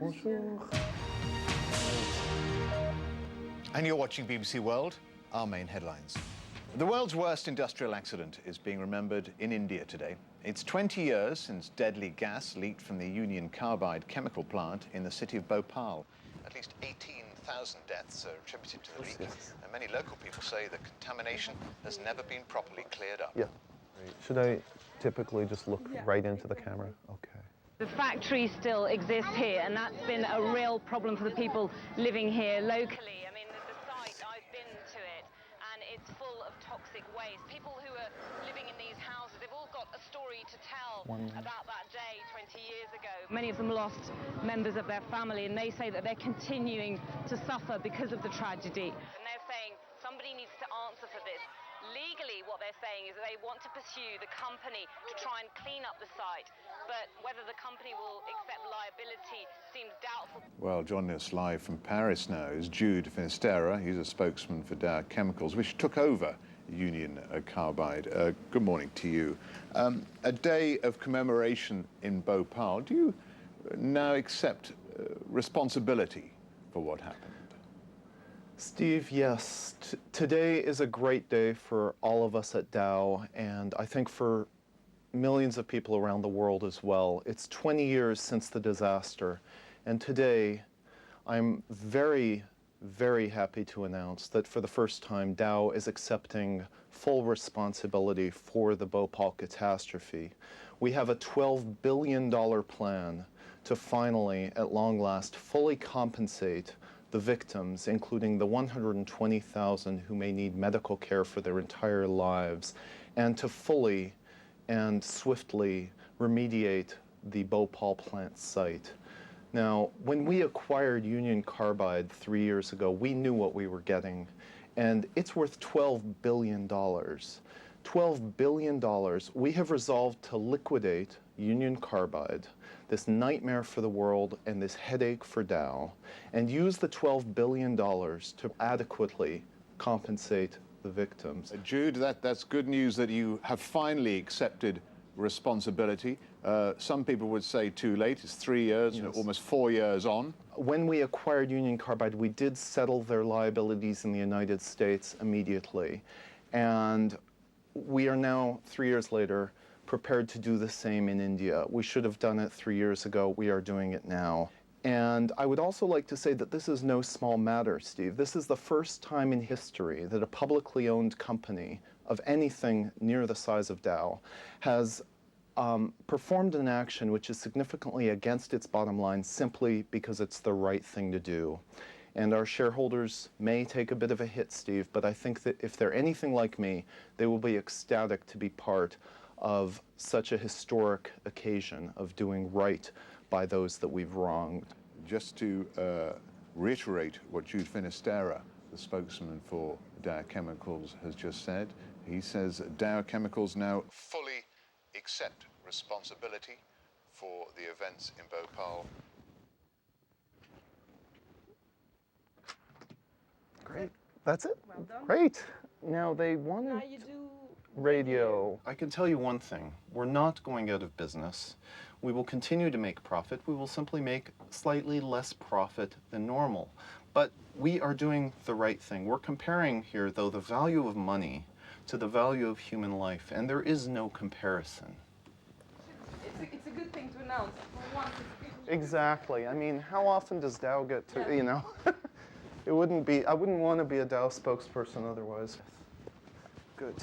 Bonjour. And you're watching BBC World, our main headlines. The world's worst industrial accident is being remembered in India today. It's 20 years since deadly gas leaked from the Union Carbide chemical plant in the city of Bhopal. At least 18,000 deaths are attributed to the leak, and many local people say the contamination has never been properly cleared up. Yeah. Should I typically just look right into the camera? Okay. The factory still exists here, and that's been a real problem for the people living here locally. I mean, the site, I've been to it, and it's full of toxic waste. People who are living in these houses, they've all got a story to tell about that day 20 years ago. Many of them lost members of their family, and they say that they're continuing to suffer because of the tragedy. And they're saying somebody needs to answer for this. Legally, what they're saying is that they want to pursue the company to try and clean up the site, but whether the company will accept liability seems doubtful. Well, joining us live from Paris now is Jude Finisterra. He's a spokesman for Dow Chemicals, which took over Union Carbide. Good morning to you. A day of commemoration in Bhopal. Do you now accept responsibility for what happened? Steve, yes. Today is a great day for all of us at Dow, and I think for millions of people around the world as well. It's 20 years since the disaster, and today I'm very, very happy to announce that for the first time Dow is accepting full responsibility for the Bhopal catastrophe. We have a $12 billion plan to finally, at long last, fully compensate the victims, including the 120,000 who may need medical care for their entire lives, and to fully and swiftly remediate the Bhopal plant site. Now, when we acquired Union Carbide 3 years ago, we knew what we were getting, and it's worth $12 billion. $12 billion. We have resolved to liquidate Union Carbide, this nightmare for the world and this headache for Dow, and use the $12 billion to adequately compensate the victims. Jude, that's good news that you have finally accepted responsibility. Some people would say too late. It's 3 years, Yes. almost 4 years on. When we acquired Union Carbide, we did settle their liabilities in the United States immediately. And we are now, 3 years later, prepared to do the same in India. We should have done it 3 years ago. We are doing it now. And I would also like to say that this is no small matter, Steve. This is the first time in history that a publicly owned company of anything near the size of Dow has performed an action which is significantly against its bottom line simply because it's the right thing to do. And our shareholders may take a bit of a hit, Steve, but I think that if they're anything like me, they will be ecstatic to be part of such a historic occasion of doing right by those that we've wronged. Just to reiterate what Jude Finisterra, the spokesman for Dow Chemicals, has just said, he says Dow Chemicals now fully accept responsibility for the events in Bhopal. Great. That's it? Well done. Great. Now they wanted Now you do radio. I can tell you one thing. We're not going out of business. We will continue to make profit. We will simply make slightly less profit than normal. But we are doing the right thing. We're comparing here, though, the value of money to the value of human life, and there is no comparison. It's a good thing to announce. For once, it's a good news. Exactly. I mean, how often does Dow get to, you know? It wouldn't be, I wouldn't want to be a Dow spokesperson otherwise. Good.